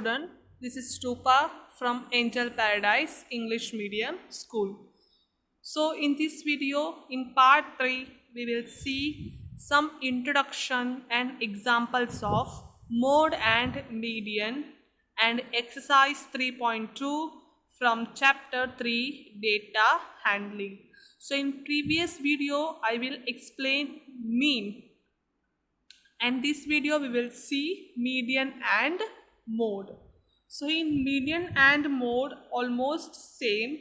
student. This is Stupa from Angel Paradise English Medium School. So in this video, in part 3, we will see some introduction and examples of mode and median and exercise 3.2 from chapter 3 data handling. So in previous video, I will explain mean, and this video we will see median and mode. So in median and mode almost same,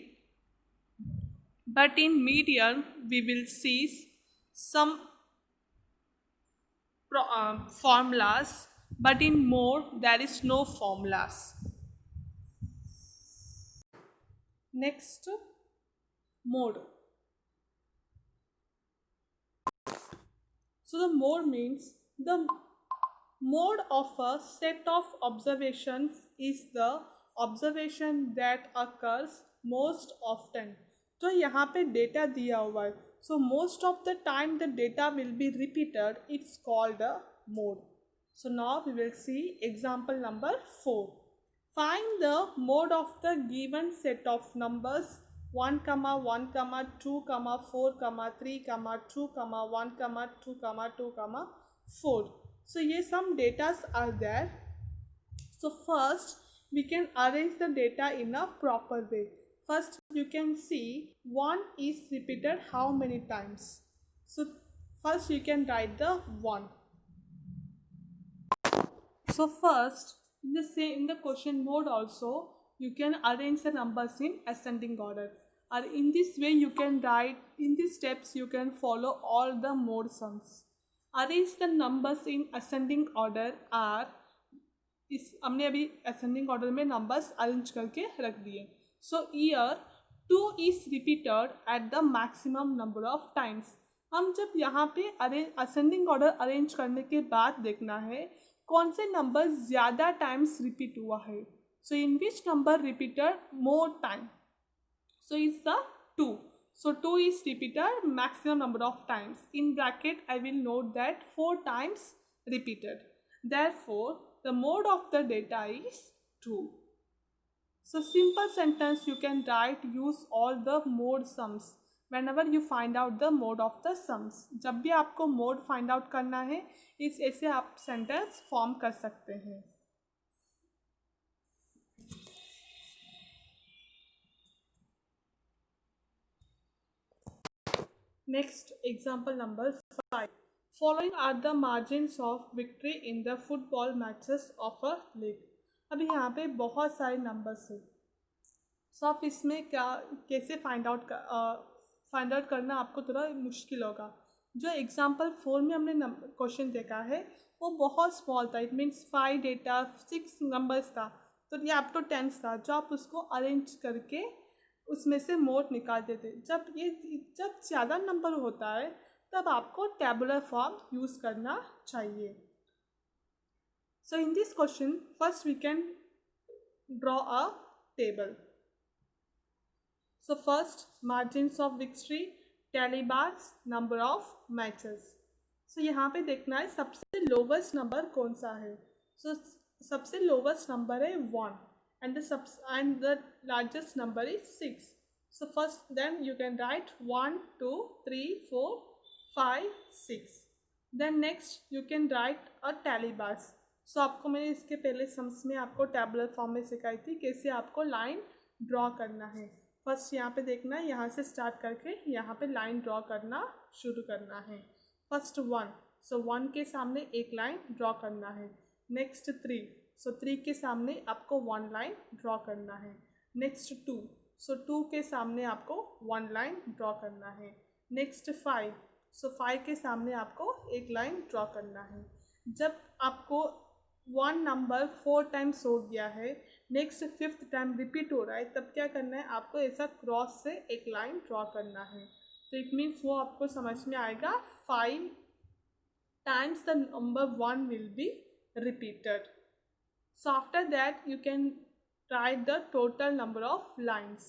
but in median we will see some formulas, but in mode there is no formulas. Next, mode. So the mode means the mode of a set of observations is the observation that occurs most often. तो यहाँ पे data दिया हुआ है, so most of the time the data will be repeated. It's called a mode. So now we will see example number 4. Find the mode of the given set of numbers 1, 1, 2, 4, 3, 2, 1, 2, 2, 4. So here some data are there. So first we can arrange the data in a proper way. First you can see 1 is repeated how many times. So first you can write the 1. So first in the question mode also you can arrange the numbers in ascending order. Or in this way you can write, in these steps you can follow all the mode sums. Arrange the numbers in ascending order are, इस हमने अभी ascending order में numbers arrange करके रख दिए. So here 2 is repeated at the maximum number of times. हम जब यहाँ पे ascending order arrange करने के बाद देखना है कौन से नंबर ज़्यादा टाइम्स रिपीट हुआ है. So in which number repeated more time? So it's the 2. So 2 is repeated maximum number of times. In bracket I will note that 4 times repeated. Therefore the mode of the data is 2. So simple sentence you can write, use all the mode sums whenever you find out the mode of the sums. जब भी आपको mode find out करना है इस ऐसे आप sentence form कर सकते हैं. Next, example number 5. Following are the margins of victory in the football matches of a league. अभी यहाँ पे बहुत सारे नंबर्स हैं. सो आप इसमें क्या कैसे फाइंड आउट करना आपको थोड़ा मुश्किल होगा. जो एग्जाम्पल 4 में हमने क्वेश्चन देखा है वो बहुत स्मॉल था. इट मीन्स 5 डेटा 6 नंबर्स था, तो ये अप टू 10 था जो आप उसको अरेंज करके उसमें से मोड निकाल देते. जब ज़्यादा नंबर होता है तब आपको टेबुलर फॉर्म यूज़ करना चाहिए. So in this question first we can draw a table. So first margins of victory, tally bars, number of matches. So यहाँ पे देखना है सबसे lowest number कौन सा है. So सबसे lowest number है 1 and the largest number is 6. So first then you can write 1, 2, 3, 4, 5, 6. Then next you can write a tally bars. So आपको मैंने इसके पहले सम्स में आपको टेबुलर फॉर्म में सिखाई थी कैसे आपको लाइन ड्रॉ करना है. फर्स्ट यहाँ पे देखना है, यहाँ से स्टार्ट करके यहाँ पे लाइन ड्रॉ करना शुरू करना है. फर्स्ट 1, सो 1 के सामने एक लाइन ड्रॉ करना है. नेक्स्ट 3, सो 3 के सामने आपको 1 लाइन ड्रॉ करना है. नेक्स्ट 2, सो 2 के सामने आपको 1 लाइन ड्रॉ करना है. नेक्स्ट 5, सो 5 के सामने आपको एक लाइन ड्रॉ करना है. जब आपको 1 नंबर 4 टाइम्स हो गया है, नेक्स्ट 5th टाइम रिपीट हो रहा है, तब क्या करना है आपको ऐसा क्रॉस से एक लाइन ड्रॉ करना है. तो इट मीन्स वो आपको समझ में आएगा 5 times the number 1 will be repeated. So after that you can write the total number of lines.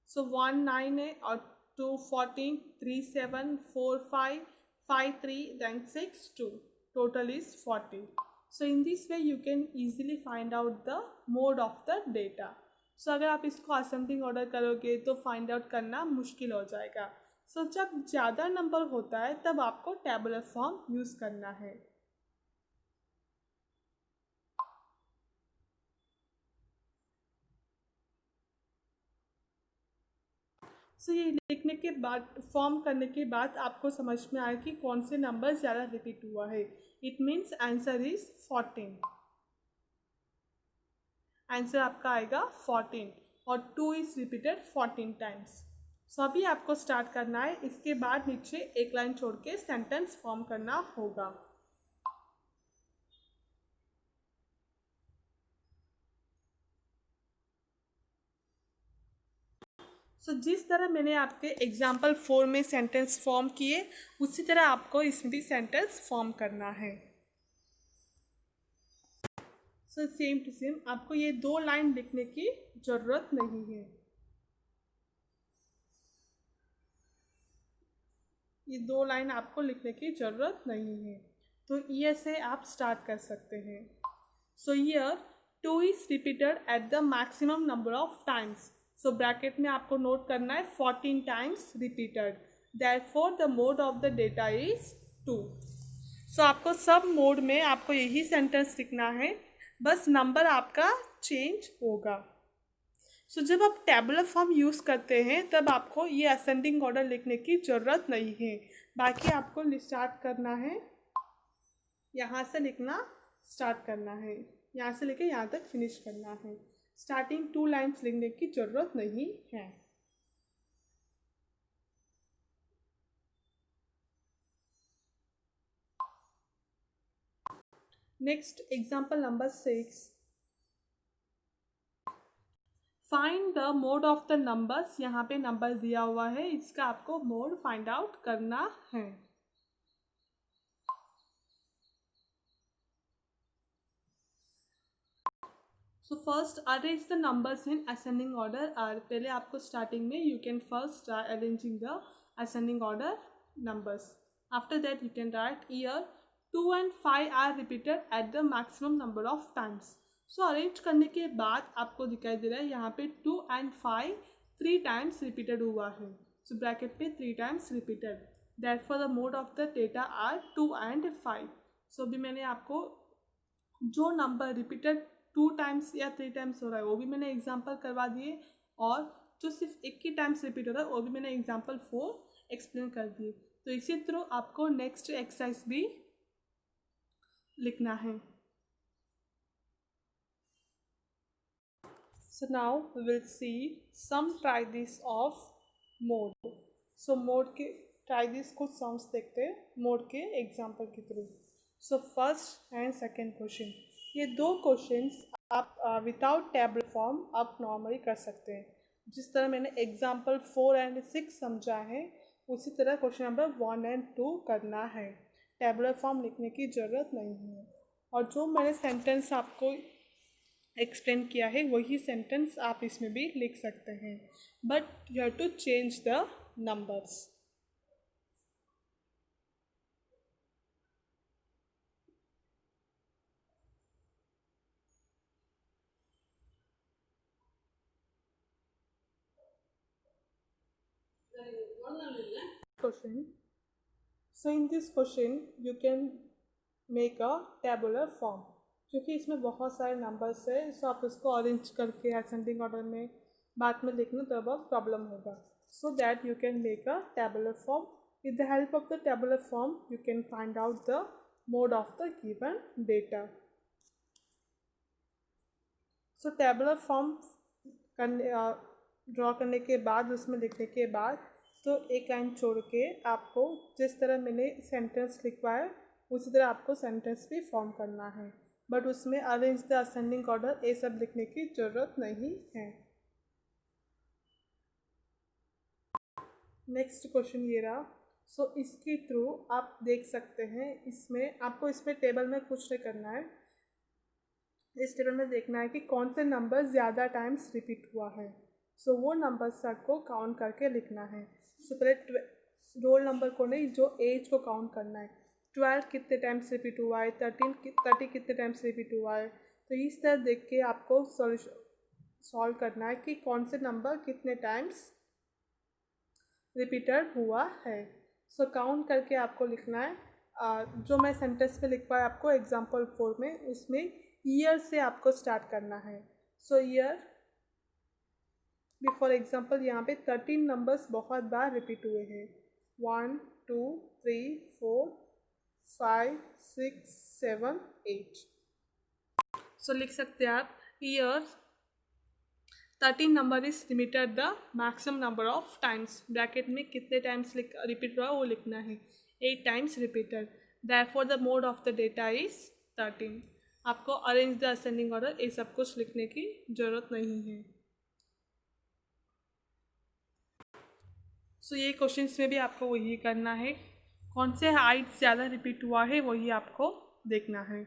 So 1 9 है और 2 14, 3 7, 4 5, 5 3, then 6 2. Total is 40. So in this way you can easily find out the mode of the data. So अगर आप इसको ascending order करोगे तो find out करना मुश्किल हो जाएगा. सो जब ज़्यादा नंबर होता है तब आपको टेबुलर फॉर्म यूज़ करना है. सो ये लिखने के बाद, फॉर्म करने के बाद आपको समझ में आया कि कौन से नंबर ज़्यादा रिपीट हुआ है. It means answer is 14. Answer आपका आएगा 14 और 2 इज रिपीटेड 14 टाइम्स. सो अभी आपको स्टार्ट करना है. इसके बाद नीचे एक लाइन छोड़ के सेंटेंस फॉर्म करना होगा. सो जिस तरह मैंने आपके एग्जाम्पल 4 में सेंटेंस फॉर्म किए उसी तरह आपको इसमें भी सेंटेंस फॉर्म करना है. सो सेम टू सेम आपको ये 2 लाइन लिखने की ज़रूरत नहीं है. ये 2 लाइन आपको लिखने की ज़रूरत नहीं है. तो ये से आप स्टार्ट कर सकते हैं. So here 2 is repeated at the maximum number of times. So bracket में आपको नोट करना है 14 times repeated. Therefore the mode of the data is 2. सो आपको सब मोड में आपको यही सेंटेंस लिखना है, बस नंबर आपका चेंज होगा. सो जब आप टेबुलर फॉर्म यूज़ करते हैं तब आपको ये असेंडिंग ऑर्डर लिखने की ज़रूरत नहीं है. बाकी आपको स्टार्ट करना है, यहाँ से लिखना स्टार्ट करना है, यहाँ से लेके यहाँ तक फिनिश करना है. स्टार्टिंग 2 लाइन्स लिखने की ज़रूरत नहीं है. Next example number 6. Find the mode of the numbers. यहाँ पे नंबर दिया हुआ है, इसका आपको मोड फाइंड आउट करना है. So first arrange the numbers in ascending order. और पहले आपको स्टार्टिंग में you can first arranging the ascending order numbers. After that you can write here 2 and 5 are repeated at the maximum number of times. So arrange करने के बाद आपको दिखाई दे रहा है यहाँ पे 2 and 5 3 टाइम्स रिपीटेड हुआ है. सो ब्रैकेट पे 3 times repeated. Therefore the mode of the data are 2 and 5. सो अभी मैंने आपको जो नंबर रिपीटेड 2 टाइम्स या 3 टाइम्स हो रहा है वो भी मैंने एग्जाम्पल करवा दिए, और जो सिर्फ एक ही टाइम्स रिपीट हो रहा है वो भी मैंने एग्जाम्पल 4 एक्सप्लेन कर दिए. तो इसी तरह आपको नेक्स्ट एक्सरसाइज भी लिखना है. So now we will see some try this of mode. So mode के try this कुछ sums देखते हैं mode के एग्जाम्पल के through. So first and second question, ये 2 क्वेश्चंस आप विदाउट टेबल फॉर्म आप नॉर्मली कर सकते हैं. जिस तरह मैंने एग्जाम्पल 4 एंड 6 समझा है उसी तरह क्वेश्चन नंबर 1 एंड 2 करना है. टेबुलर फॉर्म लिखने की ज़रूरत नहीं है. और जो मैंने सेंटेंस आपको एक्सप्लेन किया है वही सेंटेंस आप इसमें भी लिख सकते हैं, but you have to change the numbers. Question. So in this question you can make a tabular form. क्योंकि इसमें बहुत सारे नंबर्स है, सो आप उसको अरेंज करके असेंडिंग ऑर्डर में बाद में लिखना तो बहुत प्रॉब्लम होगा. So that you can make a tabular form. With the help of the tabular form you can find out the mode of the given data. So tabular form करने draw करने के बाद उसमें लिखने के बाद तो एक लाइन छोड़ के आपको जिस तरह मैंने सेंटेंस लिखवाया उसी तरह आपको सेंटेंस भी फॉर्म करना है, बट उसमें अरेंज द असेंडिंग ऑर्डर ये सब लिखने की ज़रूरत नहीं है. नेक्स्ट क्वेश्चन ये रहा. सो इसके थ्रू आप देख सकते हैं, इसमें आपको इसमें टेबल में कुछ नहीं करना है. इस टेबल में देखना है कि कौन से नंबर ज़्यादा टाइम्स रिपीट हुआ है. सो वो नंबर्स आपको काउंट करके लिखना है. सो पहले रोल नंबर को नहीं, जो एज को काउंट करना है. 12 कितने टाइम्स रिपीट हुआ है, 30 कितने टाइम्स रिपीट हुआ है। तो इस तरह देख के आपको सॉल्व करना है कि कौन से नंबर कितने टाइम्स रिपीटेड हुआ है। सो काउंट करके आपको लिखना है। जो मैं सेंटेंस में लिख पाया आपको एग्जाम्पल 4 में, उसमें ईयर से आपको स्टार्ट करना है। सो ईयर फॉर एग्जाम्पल यहाँ पे 13 नंबर्स बहुत बार रिपीट हुए हैं। 1 2 3 4 5 6 7 8। सो लिख सकते हैं आप year 13 number is limited the maximum number of times. Bracket में कितने टाइम्स रिपीट हुआ वो लिखना है, 8 times repeated. Therefore the mode of the data is 13। आपको अरेंज द असेंडिंग ऑर्डर ये सब कुछ लिखने की जरूरत नहीं है। सो ये क्वेश्चंस में भी आपको वही करना है, कौन से हाइट ज़्यादा रिपीट हुआ है वही आपको देखना है।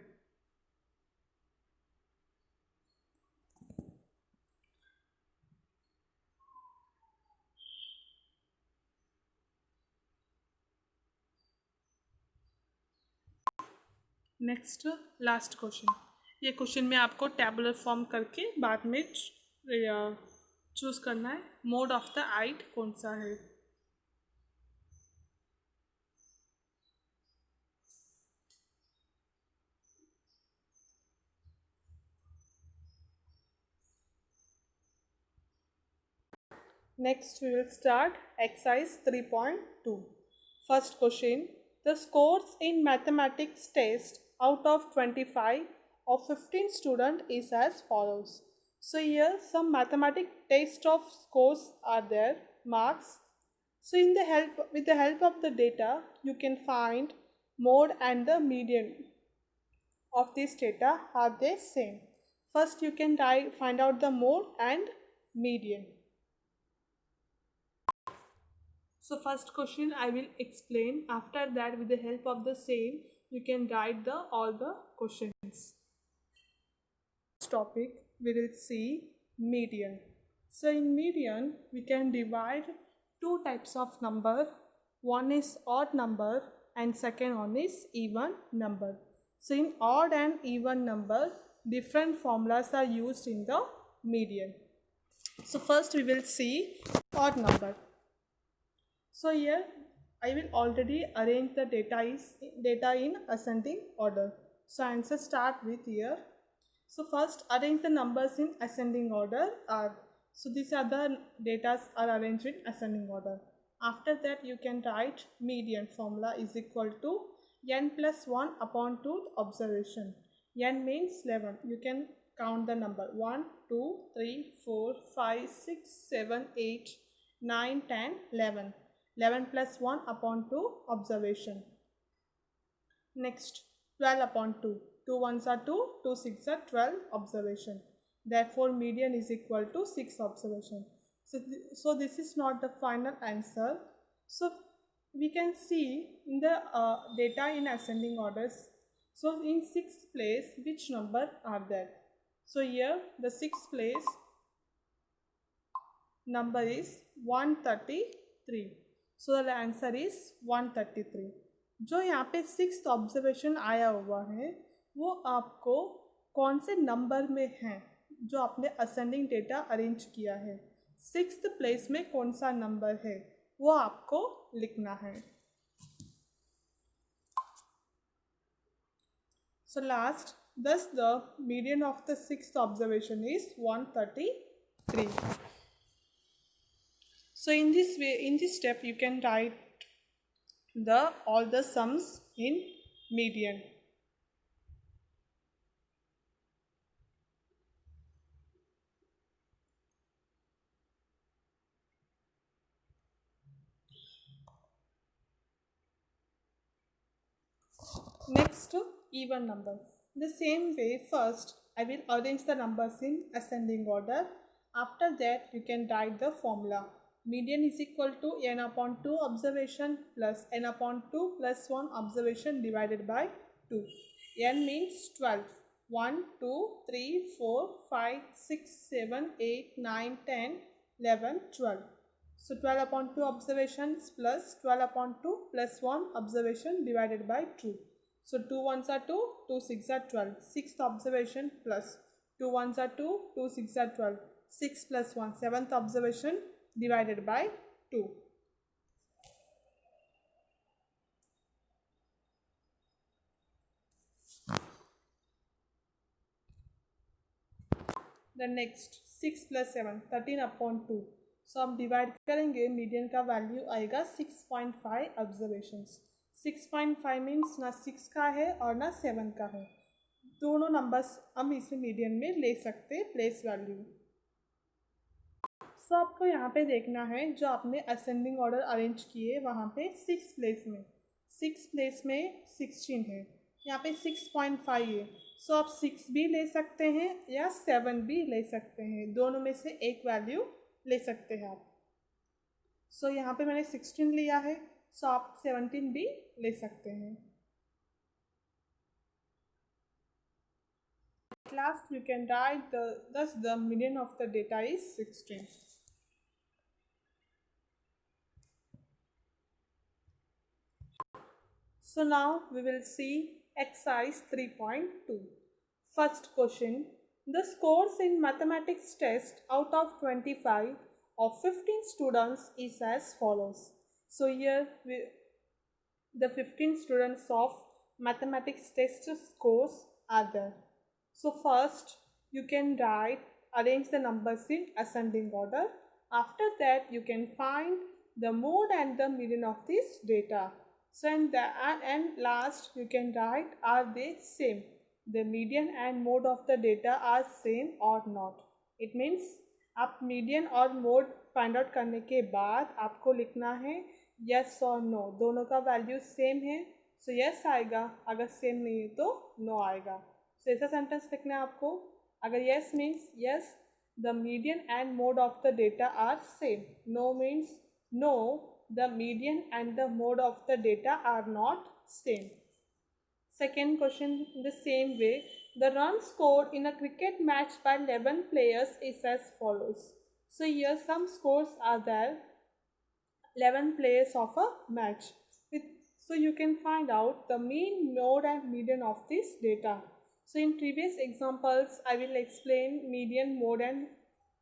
Next last question. ये क्वेश्चन में आपको टैबुलर फॉर्म करके बाद में चूज करना है मोड ऑफ द हाइट कौन सा है। Next, we will start exercise 3.2. First question, the scores in mathematics test out of 25 of 15 students is as follows. So here some mathematics test of scores are there, marks. So with the help of the data, you can find mode and the median of this data are they same. First, you can find out the mode and median. So first question I will explain. After that, with the help of the same, you can write all the questions. Next topic we will see median. So in median, we can divide two types of number. One is odd number and second one is even number. So in odd and even number, different formulas are used in the median. So first we will see odd number. So here I will already arrange the data in ascending order. So answer start with here. So first arrange the numbers in ascending order are. So these are the data are arranged in ascending order. After that you can write median formula is equal to n plus 1 upon 2 observation. N means 11. You can count the number 1, 2, 3, 4, 5, 6, 7, 8, 9, 10, 11. 11 plus 1 upon 2 observation. Next 12 upon 2. 2 ones are 2, 2 6 are 12 observation. Therefore median is equal to 6 observation. So this is not the final answer. So we can see in the data in ascending orders. So in 6th place which number are there? So here the 6th place number is 133. So the answer is 133. जो यहाँ पे 6th observation आया हुआ है वो आपको कौन से नंबर में है जो आपने असेंडिंग डेटा अरेंज किया है, 6th प्लेस में कौन सा नंबर है वो आपको लिखना है। So last, thus the median of the 6th observation is 133. So in this way, in this step you can write all the sums in median. Next, even number. The same way, first I will arrange the numbers in ascending order. After that you can write the formula. Median is equal to n upon 2 observation plus n upon 2 plus 1 observation divided by 2. N means 12. 1, 2, 3, 4, 5, 6, 7, 8, 9, 10, 11, 12. So 12 upon 2 observations plus 12 upon 2 plus 1 observation divided by 2. So 2 ones are 2, 2 6 are 12. Sixth observation plus 2 ones are 2, 2 6 are 12. 6 plus 1, seventh observation divided by 2. The next 6 plus 7, 13 upon 2. सो हम divide करेंगे, median का value आएगा 6.5 observations. 6.5 means ना 6 का है और ना 7 का है, दोनों नंबर्स हम इसमें मीडियन में ले सकते प्लेस वैल्यू. सो आपको यहाँ पे देखना है जो आपने असेंडिंग ऑर्डर अरेंज किए वहाँ पे 6 प्लेस में 16 है, यहाँ पे 6.5 है. सो आप 6 भी ले सकते हैं या 7 भी ले सकते हैं, दोनों में से एक वैल्यू ले सकते हैं आप. सो यहाँ पे मैंने 16 लिया है, सो आप 17 भी ले सकते हैं. At last you can write thus the median of the data is 16. So now we will see exercise 3.2. First question, the scores in mathematics test out of 25 of 15 students is as follows. So here the 15 students of mathematics test scores are there. So first you can arrange the numbers in ascending order. After that you can find the mode and the median of this data. So and last you can write, are they same? The median and mode of the data are same or not. It means आप median और mode find out करने के बाद आपको लिखना है yes और no, दोनों का वैल्यू सेम है सो यस आएगा, अगर सेम नहीं है तो नो आएगा. सो ऐसा सेंटेंस लिखना है आपको. अगर yes means yes the median and mode of the data are same, no means no the median and the mode of the data are not same. Second question in the same way, the run scored in a cricket match by 11 players is as follows. So here some scores are there, 11 players of a match. So you can find out the mean, mode and median of this data. So in previous examples I will explain median, mode and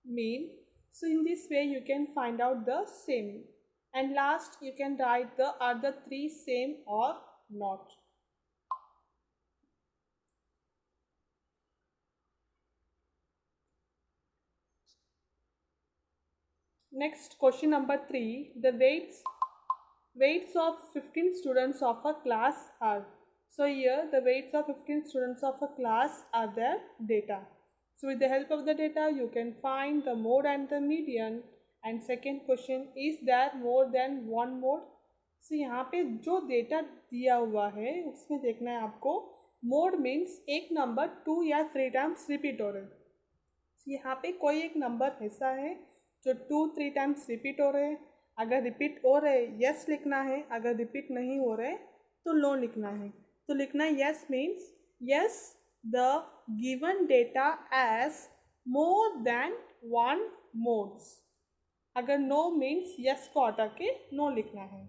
mean. So in this way you can find out the same. And last you can write the are the three same or not. Next question number 3, the weights of 15 students of a class are. So here the weights of 15 students of a class are their data. So with the help of the data you can find the mode and the median. And second question, is there more than one mode. So यहाँ पे जो data दिया हुआ है उसमें देखना है आपको मोड मीन्स एक नंबर 2 या 3 टाइम्स रिपीट हो रहे. so, यहाँ पे कोई एक नंबर ऐसा है जो 2-3 टाइम्स रिपीट हो रहे. अगर रिपीट हो रहे यस लिखना है, अगर रिपीट नहीं हो रहे तो नो लिखना है. तो लिखना है yes means yes the given data as more than 1 modes. अगर नो मीन्स यस को हटा के नो लिखना है.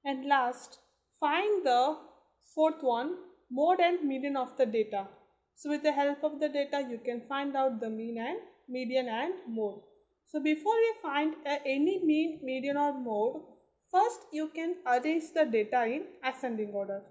And last find the fourth one, mode and median of the data. So with the help of the data you can find out the mean and median and mode. So before we find any mean, median or mode, first you can arrange the data in ascending order.